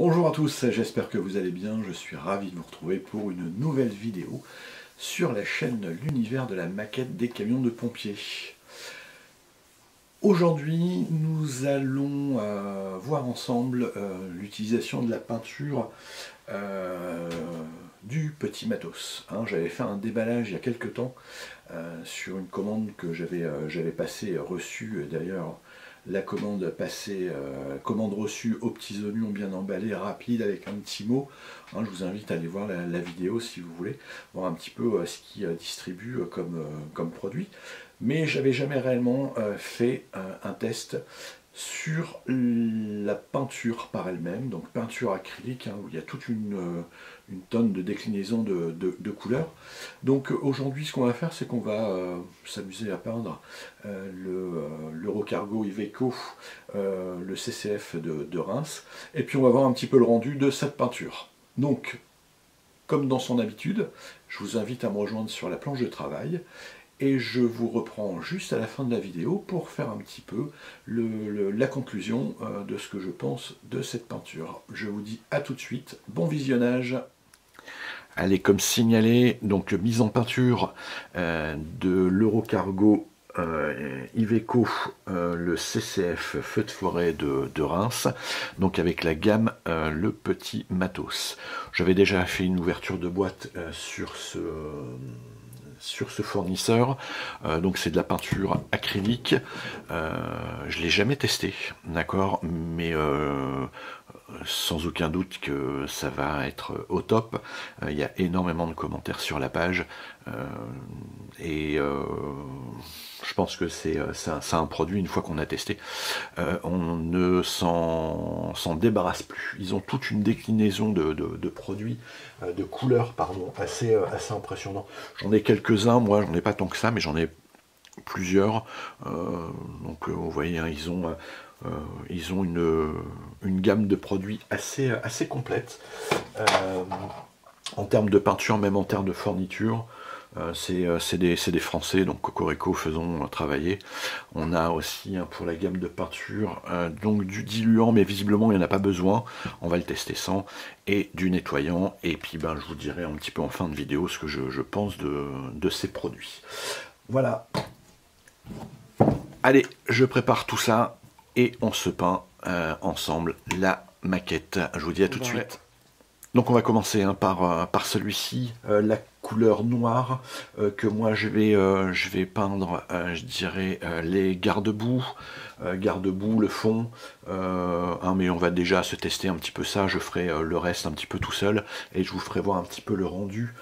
Bonjour à tous, j'espère que vous allez bien, je suis ravi de vous retrouver pour une nouvelle vidéo sur la chaîne L'Univers de la maquette des camions de pompiers. Aujourd'hui, nous allons voir ensemble l'utilisation de la peinture du petit matos. J'avais fait un déballage il y a quelques temps sur une commande que j'avais passée, reçue d'ailleurs. La commande passée, commande reçue aux petits oignons bien emballés, rapide, avec un petit mot. Je vous invite à aller voir la vidéo si vous voulez, voir un petit peu ce qu'ils distribuent comme produit. Mais j'avais jamais réellement fait un test sur la peinture par elle-même, donc peinture acrylique, où il y a toute une tonne de déclinaisons de couleurs. Donc aujourd'hui, ce qu'on va faire, c'est qu'on va s'amuser à peindre l'Eurocargo Iveco, le CCF de Reims, et puis on va voir un petit peu le rendu de cette peinture. Donc, comme dans son habitude, je vous invite à me rejoindre sur la planche de travail, et je vous reprends juste à la fin de la vidéo pour faire un petit peu la conclusion de ce que je pense de cette peinture. Je vous dis à tout de suite, bon visionnage. Allez, comme signalé, donc mise en peinture de l'Eurocargo Iveco, le CCF Feu de forêt de Reims, donc avec la gamme le petit matos. J'avais déjà fait une ouverture de boîte sur ce fournisseur, donc c'est de la peinture acrylique. Je ne l'ai jamais testé, d'accord, mais sans aucun doute que ça va être au top. Il y a énormément de commentaires sur la page, et je pense que c'est un produit, une fois qu'on a testé, on ne s'en débarrasse plus. Ils ont toute une déclinaison de produits, de couleurs, pardon, assez impressionnant. J'en ai quelques-uns, moi j'en ai pas tant que ça, mais j'en ai plusieurs. Donc vous voyez, ils ont une gamme de produits assez complète. En termes de peinture, même en termes de fourniture, c'est des Français, donc Cocorico faisons travailler. On a aussi pour la gamme de peinture donc du diluant, mais visiblement il n'y en a pas besoin, on va le tester sans, et du nettoyant, et puis je vous dirai un petit peu en fin de vidéo ce que je pense de ces produits. Voilà. Allez, je prépare tout ça et on se peint ensemble la maquette. Je vous dis à tout de suite. Donc on va commencer par celui-ci, la couleur noire, que moi je vais peindre, je dirais, les garde-boue, le fond, mais on va déjà se tester un petit peu ça, je ferai le reste un petit peu tout seul, et je vous ferai voir un petit peu le rendu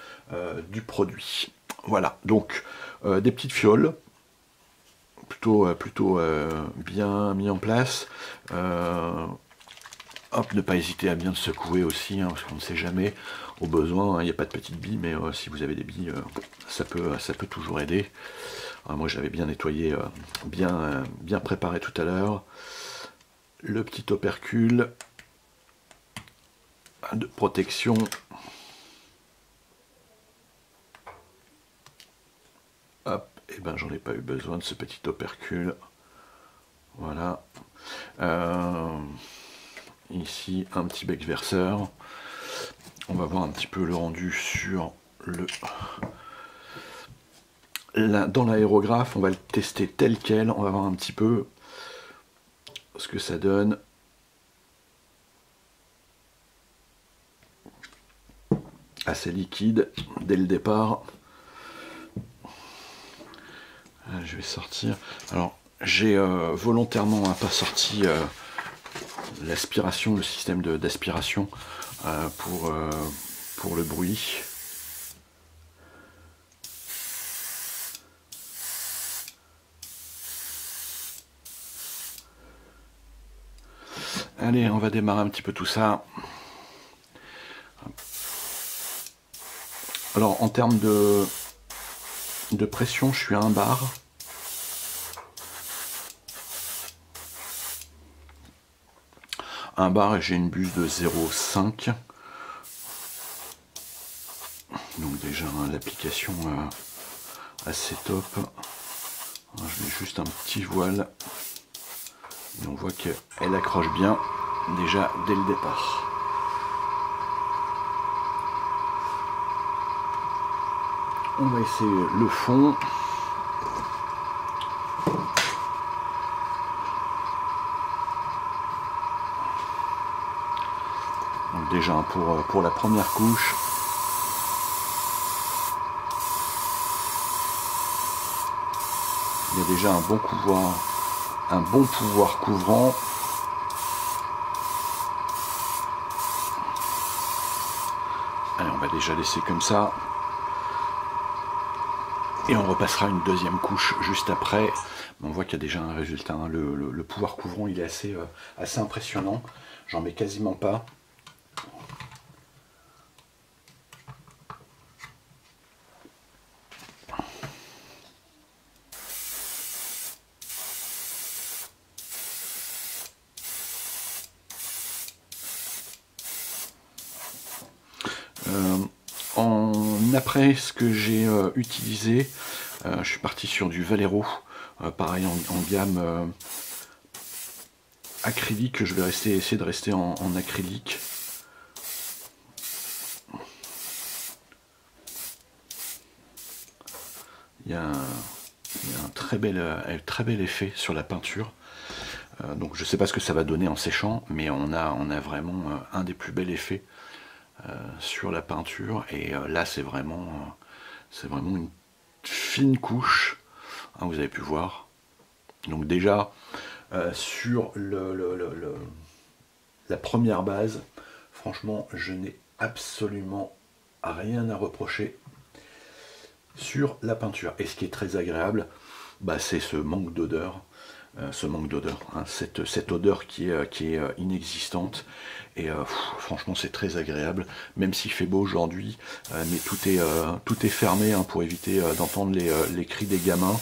du produit. Voilà, donc des petites fioles, plutôt bien mis en place. Hop, ne pas hésiter à bien secouer aussi, parce qu'on ne sait jamais. Au besoin, il n'y a pas de petites billes, mais si vous avez des billes, ça peut toujours aider. Moi, j'avais bien nettoyé, bien préparé tout à l'heure. Le petit opercule de protection. Hop, et j'en ai pas eu besoin de ce petit opercule. Voilà. Ici, un petit bec verseur. On va voir un petit peu le rendu sur dans l'aérographe. On va le tester tel quel. On va voir un petit peu ce que ça donne. Assez liquide dès le départ. Je vais sortir. Alors, j'ai volontairement pas sorti l'aspiration, le système d'aspiration pour le bruit. Allez, on va démarrer un petit peu tout ça. Alors en termes de pression, je suis à 1 bar. Et j'ai une buse de 0,5. Donc déjà l'application assez top. Je mets juste un petit voile. Et on voit qu'elle accroche bien déjà dès le départ. On va essayer le fond. Donc déjà pour la première couche. Il y a déjà un bon pouvoir couvrant. Allez, on va déjà laisser comme ça. Et on repassera une deuxième couche juste après. On voit qu'il y a déjà un résultat. Hein. Le pouvoir couvrant, il est assez impressionnant. J'en mets quasiment pas. Après ce que j'ai utilisé, je suis parti sur du Valero, pareil en gamme acrylique. Je vais essayer de rester en acrylique. Il y a un très bel effet sur la peinture. Donc je ne sais pas ce que ça va donner en séchant, mais on a vraiment un des plus bels effets sur la peinture. Et là c'est vraiment une fine couche, hein, vous avez pu voir. Donc déjà sur la première base, franchement je n'ai absolument rien à reprocher sur la peinture. Et ce qui est très agréable, c'est ce manque d'odeur. Hein, cette odeur qui est inexistante. Et franchement c'est très agréable, même s'il fait beau aujourd'hui, mais tout est fermé, hein, pour éviter d'entendre les cris des gamins.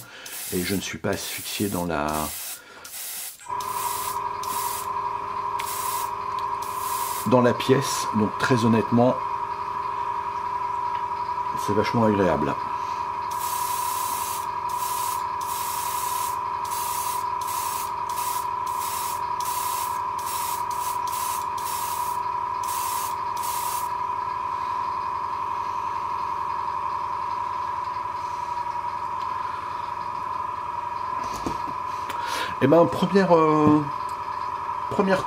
Et je ne suis pas asphyxié dans la pièce, donc très honnêtement c'est vachement agréable. Et ben première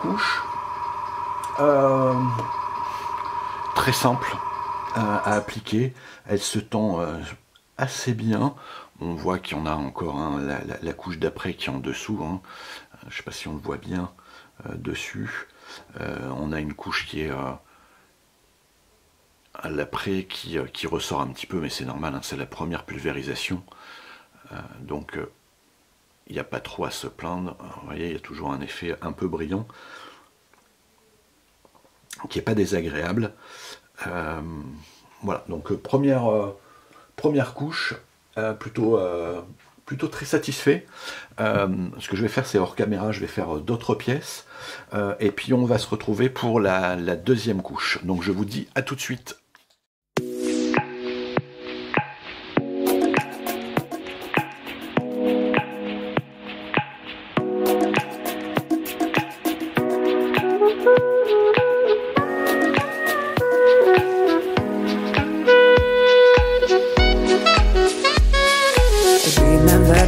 couche, très simple à appliquer, elle se tend assez bien. On voit qu'il y en a encore, hein, la couche d'après qui est en dessous, hein. Je ne sais pas si on le voit bien dessus. On a une couche qui est à l'après qui ressort un petit peu, mais c'est normal, hein, c'est la première pulvérisation. Donc il n'y a pas trop à se plaindre. Vous voyez, il y a toujours un effet un peu brillant qui n'est pas désagréable. Voilà, donc première couche, plutôt très satisfait. Ce que je vais faire, c'est hors caméra, je vais faire d'autres pièces. Et puis on va se retrouver pour la deuxième couche. Donc je vous dis à tout de suite.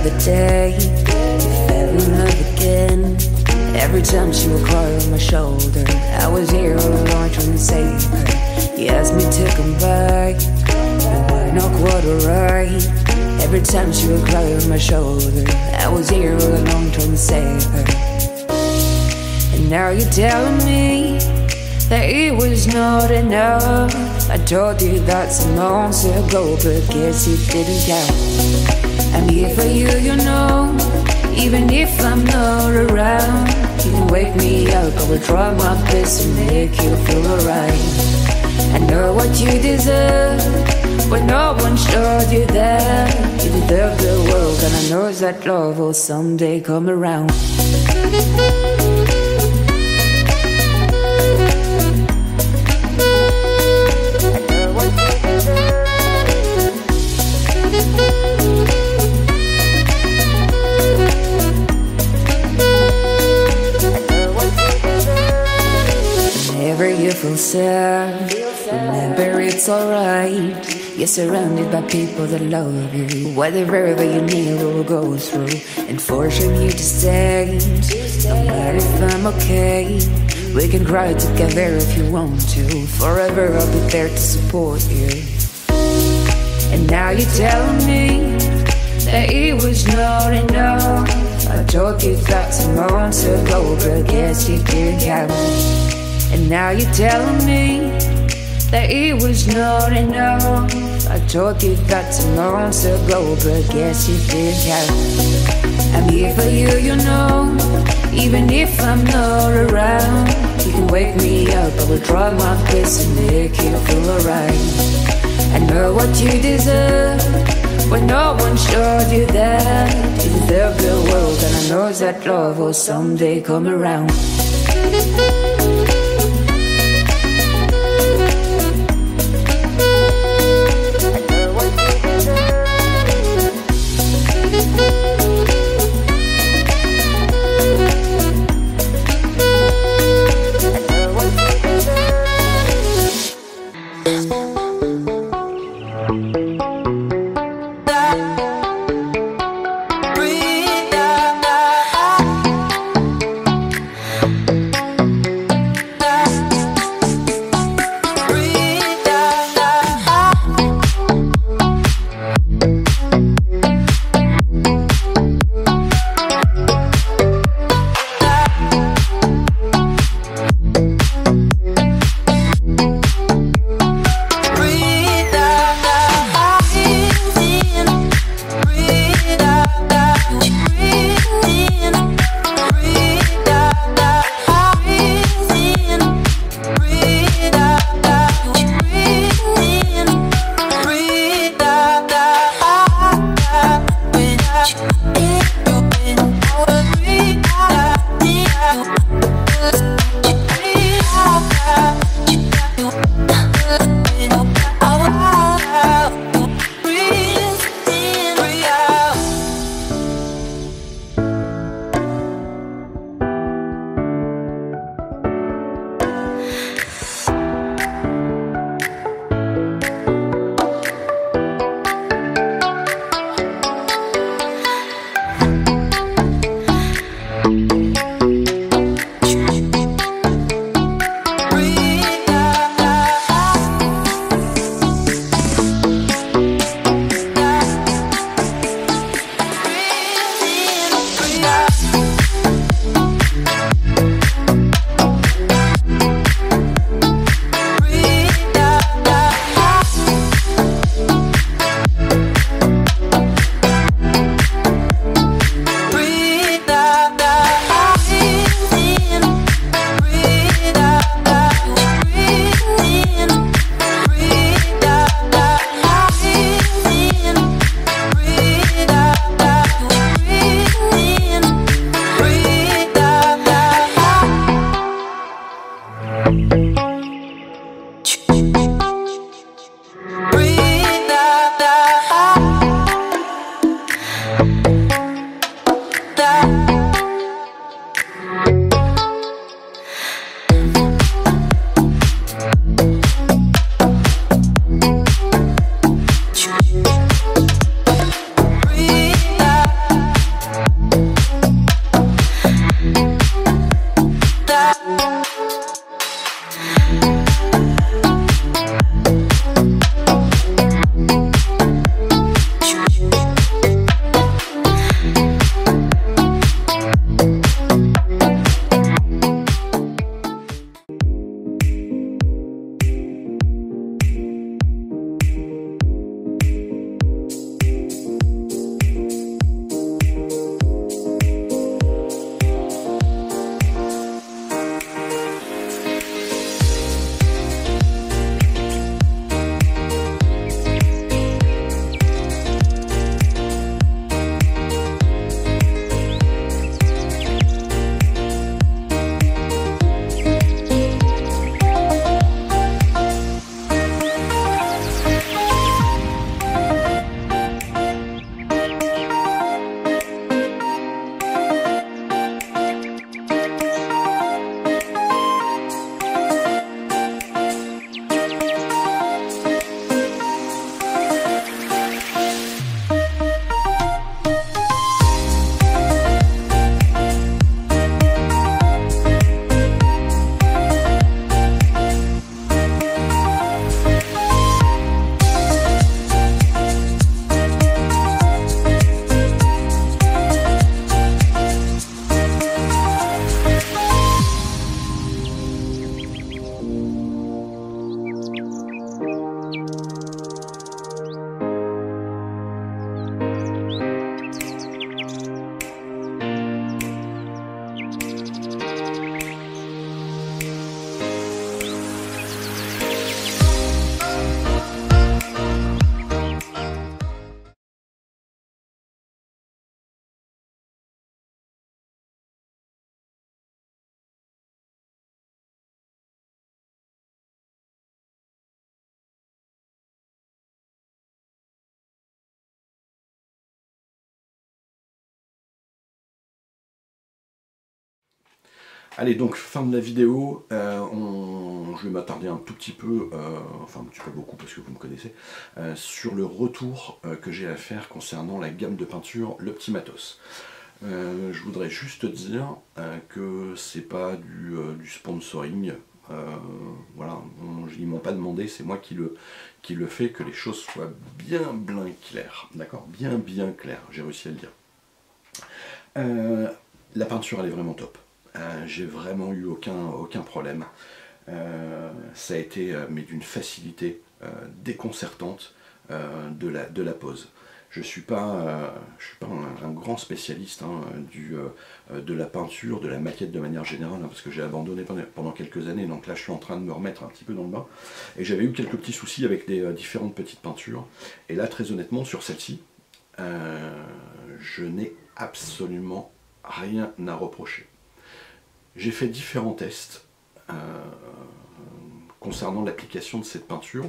The day we fell in love again. Every time she would cry on my shoulder, I was here all alone trying to save her. You asked me to come back, but we're not quite alright. Every time she would cry on my shoulder, I was here all alone trying to save her. And now you're telling me that it was not enough. I told you that some months ago, but guess it didn't count. I'm here for you, you know, even if I'm not around. You can wake me up, I will try my best to make you feel alright. I know what you deserve, but no one showed you that. You deserve the world, and I know that love will someday come around. Whenever you feel sad, remember it's alright. You're surrounded by people that love you. Whatever you need will go through and forcing you to stay. No matter if I'm okay, we can cry together if you want to. Forever I'll be there to support you. And now you're telling me that it was not enough. I told you that some months ago, but guess you didn't count. And now you're telling me that it was not enough. I told you that some months ago, but guess you didn't count. I'm here for you, you know, even if I'm not around. You can wake me up, I will try my best and make you feel alright. I know what you deserve, when no one showed you that. You deserve the world, and I know that love will someday come around. Allez, donc fin de la vidéo, je vais m'attarder un tout petit peu, enfin un petit peu beaucoup parce que vous me connaissez, sur le retour que j'ai à faire concernant la gamme de peinture Le Petit Matos. Je voudrais juste dire que c'est pas du sponsoring, voilà, ils m'ont pas demandé, c'est moi qui le fais, que les choses soient bien claires, d'accord, bien claires, j'ai réussi à le dire. La peinture elle est vraiment top. J'ai vraiment eu aucun problème. Ça a été mais d'une facilité déconcertante de la pose. Je ne suis pas un grand spécialiste de la peinture, de la maquette de manière générale, parce que j'ai abandonné pendant quelques années, donc là je suis en train de me remettre un petit peu dans le bain. Et j'avais eu quelques petits soucis avec des différentes petites peintures. Et là, très honnêtement, sur celle-ci, je n'ai absolument rien à reprocher. J'ai fait différents tests concernant l'application de cette peinture.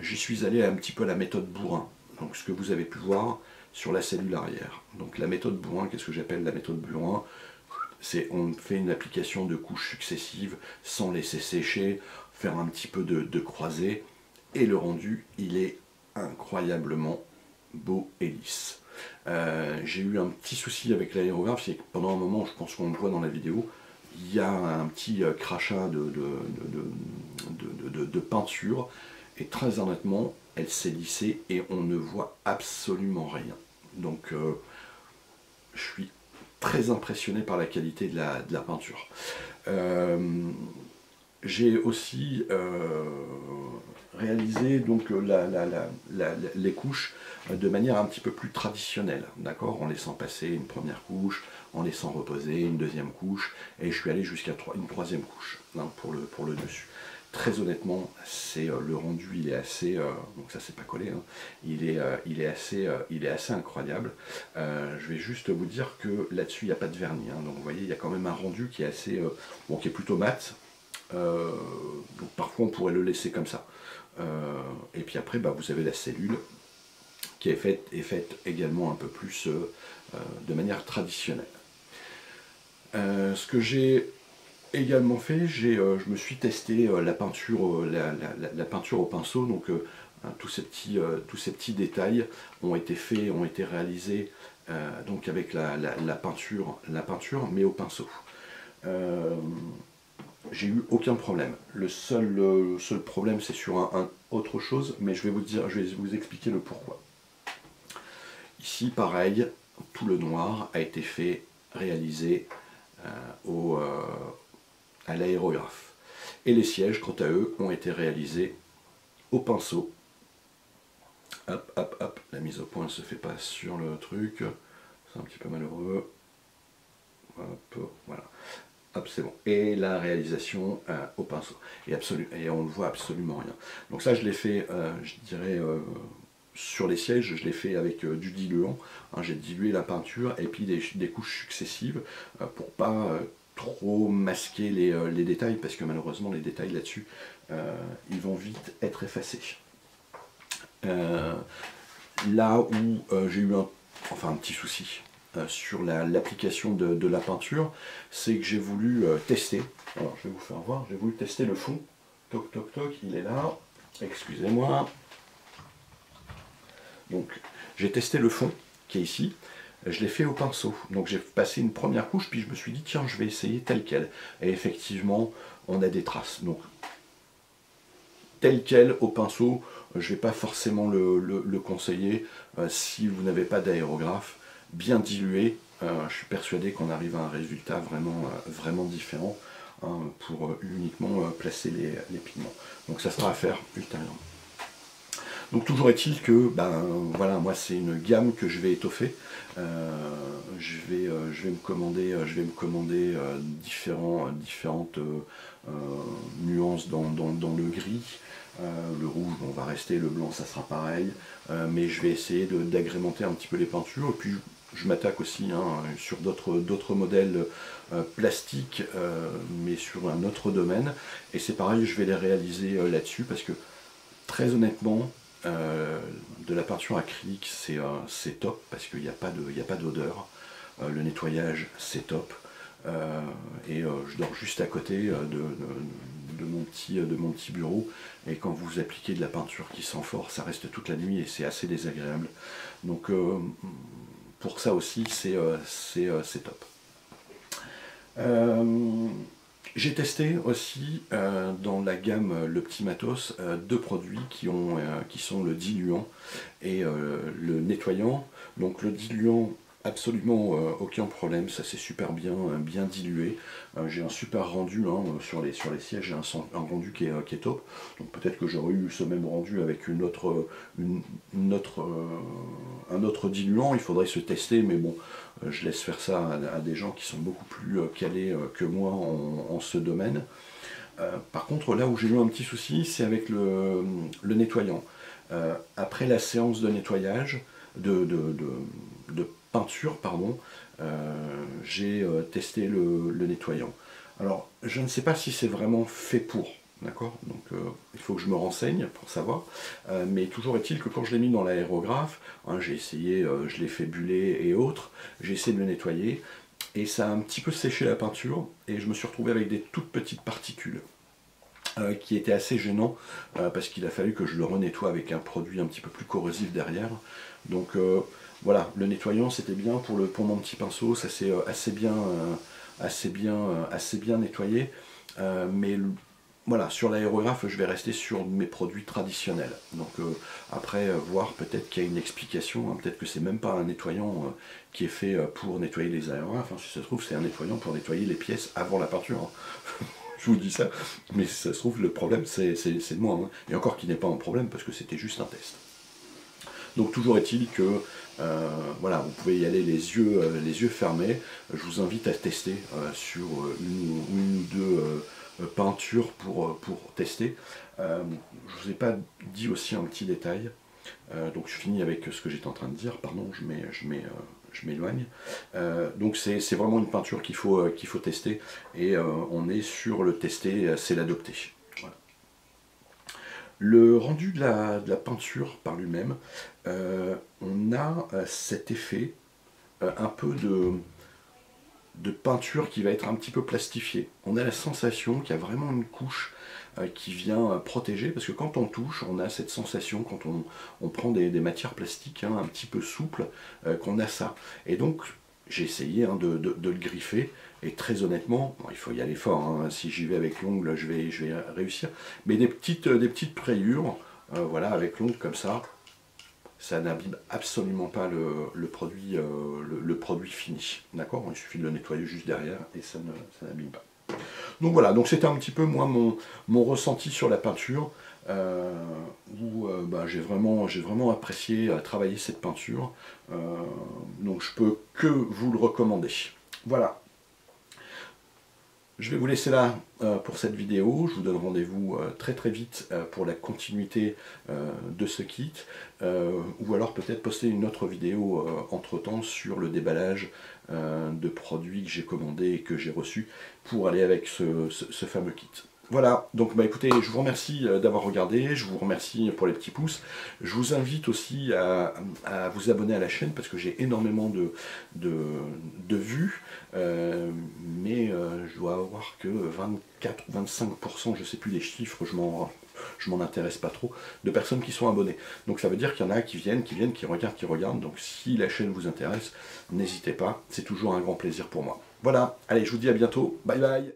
J'y suis allé un petit peu à la méthode bourrin, donc ce que vous avez pu voir sur la cellule arrière. Donc la méthode bourrin, qu'est-ce que j'appelle la méthode bourrin? C'est on fait une application de couches successives sans laisser sécher, faire un petit peu de croisée, et le rendu il est incroyablement beau et lisse. J'ai eu un petit souci avec l'aérographe, c'est que pendant un moment, je pense qu'on le voit dans la vidéo, il y a un petit crachat de peinture, et très honnêtement, elle s'est lissée et on ne voit absolument rien. Donc je suis très impressionné par la qualité de la peinture. J'ai aussi réalisé donc les couches de manière un petit peu plus traditionnelle, d'accord, en laissant passer une première couche, en laissant reposer une deuxième couche, et je suis allé jusqu'à une troisième couche pour le dessus. Très honnêtement, c'est le rendu, il est assez, donc ça c'est pas collé, hein, il est assez incroyable. Je vais juste vous dire que là-dessus il n'y a pas de vernis, hein, donc vous voyez il y a quand même un rendu qui est assez, bon, qui est plutôt mat. Donc parfois on pourrait le laisser comme ça. Et puis après bah, vous avez la cellule qui est faite également un peu plus de manière traditionnelle. Ce que j'ai également fait, je me suis testé la peinture au pinceau, donc tous ces petits détails ont été réalisés donc avec la peinture, mais au pinceau. J'ai eu aucun problème. Le seul problème c'est sur autre chose, mais je vais vous expliquer le pourquoi. Ici pareil, tout le noir a été réalisé à l'aérographe. Et les sièges, quant à eux, ont été réalisés au pinceau. Hop, hop, hop, la mise au point ne se fait pas sur le truc, c'est un petit peu malheureux. Hop, voilà. Hop, c'est bon. Et la réalisation au pinceau. Et on ne voit absolument rien. Donc ça, je l'ai fait, je dirais, sur les sièges, je l'ai fait avec du diluant. Hein, j'ai dilué la peinture et puis des couches successives pour pas trop masquer les détails, parce que malheureusement, les détails là-dessus, ils vont vite être effacés. Là où j'ai eu un petit souci, sur l'application de la peinture, c'est que j'ai voulu tester, alors je vais vous faire voir, j'ai voulu tester le fond, toc toc toc, il est là, excusez-moi, donc j'ai testé le fond qui est ici, je l'ai fait au pinceau, donc j'ai passé une première couche, puis je me suis dit tiens je vais essayer tel quel, et effectivement on a des traces, donc tel quel au pinceau, je ne vais pas forcément le conseiller si vous n'avez pas d'aérographe. Bien dilué, je suis persuadé qu'on arrive à un résultat vraiment différent, hein, pour uniquement placer les pigments. Donc ça sera à faire ultérieurement. Donc toujours est-il que, voilà, moi c'est une gamme que je vais étoffer. Je vais me commander différentes nuances dans le gris. Le rouge, on va rester, le blanc ça sera pareil, mais je vais essayer d'agrémenter un petit peu les peintures, et puis je m'attaque aussi sur d'autres modèles plastiques, mais sur un autre domaine, et c'est pareil, je vais les réaliser là-dessus, parce que très honnêtement, de la peinture acrylique c'est top, parce qu'il n'y a pas d'odeur, le nettoyage c'est top, et je dors juste à côté de mon petit bureau, et quand vous appliquez de la peinture qui sent fort, ça reste toute la nuit et c'est assez désagréable. Donc pour ça aussi c'est top. J'ai testé aussi dans la gamme Le Petit Matos deux produits qui sont le diluant et le nettoyant. Donc le diluant, absolument aucun problème, ça c'est super bien dilué. J'ai un super rendu hein, sur les sièges, j'ai un rendu qui est top. Donc peut-être que j'aurais eu ce même rendu avec un autre diluant, il faudrait se tester, mais bon, je laisse faire ça à des gens qui sont beaucoup plus calés que moi en ce domaine. Par contre, là où j'ai eu un petit souci, c'est avec le nettoyant. Après la séance de nettoyage, de peinture, pardon, j'ai testé le nettoyant. Alors, je ne sais pas si c'est vraiment fait pour, d'accord? Donc, il faut que je me renseigne pour savoir. Mais toujours est-il que quand je l'ai mis dans l'aérographe, hein, j'ai essayé, je l'ai fait buller et autres, j'ai essayé de le nettoyer, et ça a un petit peu séché la peinture, et je me suis retrouvé avec des toutes petites particules. Qui était assez gênant parce qu'il a fallu que je le renettoie avec un produit un petit peu plus corrosif derrière. Donc voilà, le nettoyant c'était bien pour mon petit pinceau, ça s'est assez bien nettoyé. Mais voilà, sur l'aérographe je vais rester sur mes produits traditionnels. Donc après voir peut-être qu'il y a une explication, hein, peut-être que c'est même pas un nettoyant qui est fait pour nettoyer les aérographes, hein. Si ça se trouve c'est un nettoyant pour nettoyer les pièces avant la peinture. Hein. Je vous dis ça, mais si ça se trouve le problème c'est de moi, hein. Et encore qu'il n'est pas un problème parce que c'était juste un test. Donc toujours est-il que voilà, vous pouvez y aller les yeux fermés. Je vous invite à tester sur une ou deux peintures pour tester. Je ne vous ai pas dit aussi un petit détail. Donc je finis avec ce que j'étais en train de dire, pardon, je m'éloigne. Donc c'est vraiment une peinture qu'il faut tester, et on est sur le tester, c'est l'adopter. Voilà. Le rendu de la peinture par lui-même, on a cet effet un peu de peinture qui va être un petit peu plastifiée. On a la sensation qu'il y a vraiment une couche qui vient protéger, parce que quand on touche, on a cette sensation, quand on prend des matières plastiques hein, un petit peu souples, qu'on a ça. Et donc, j'ai essayé hein, de le griffer, et très honnêtement, bon, il faut y aller fort, hein, si j'y vais avec l'ongle, je vais réussir, mais des petites rayures, voilà, avec l'ongle comme ça n'abîme absolument pas le produit fini. D'accord? Il suffit de le nettoyer juste derrière, et ça n'abîme pas. Donc voilà, donc c'était un petit peu moi mon ressenti sur la peinture, où bah, j'ai vraiment apprécié travailler cette peinture, donc je peux que vous le recommander. Voilà. Je vais vous laisser là pour cette vidéo. Je vous donne rendez-vous très vite pour la continuité de ce kit, ou alors peut-être poster une autre vidéo entre temps sur le déballage de produits que j'ai commandés et que j'ai reçus pour aller avec ce fameux kit. Voilà, donc bah écoutez, je vous remercie d'avoir regardé, je vous remercie pour les petits pouces. Je vous invite aussi à vous abonner à la chaîne parce que j'ai énormément de vues, mais je dois avoir que 24 ou 25%, je ne sais plus les chiffres, je m'en intéresse pas trop, de personnes qui sont abonnées. Donc ça veut dire qu'il y en a qui viennent, qui regardent. Donc si la chaîne vous intéresse, n'hésitez pas, c'est toujours un grand plaisir pour moi. Voilà, allez, je vous dis à bientôt, bye bye.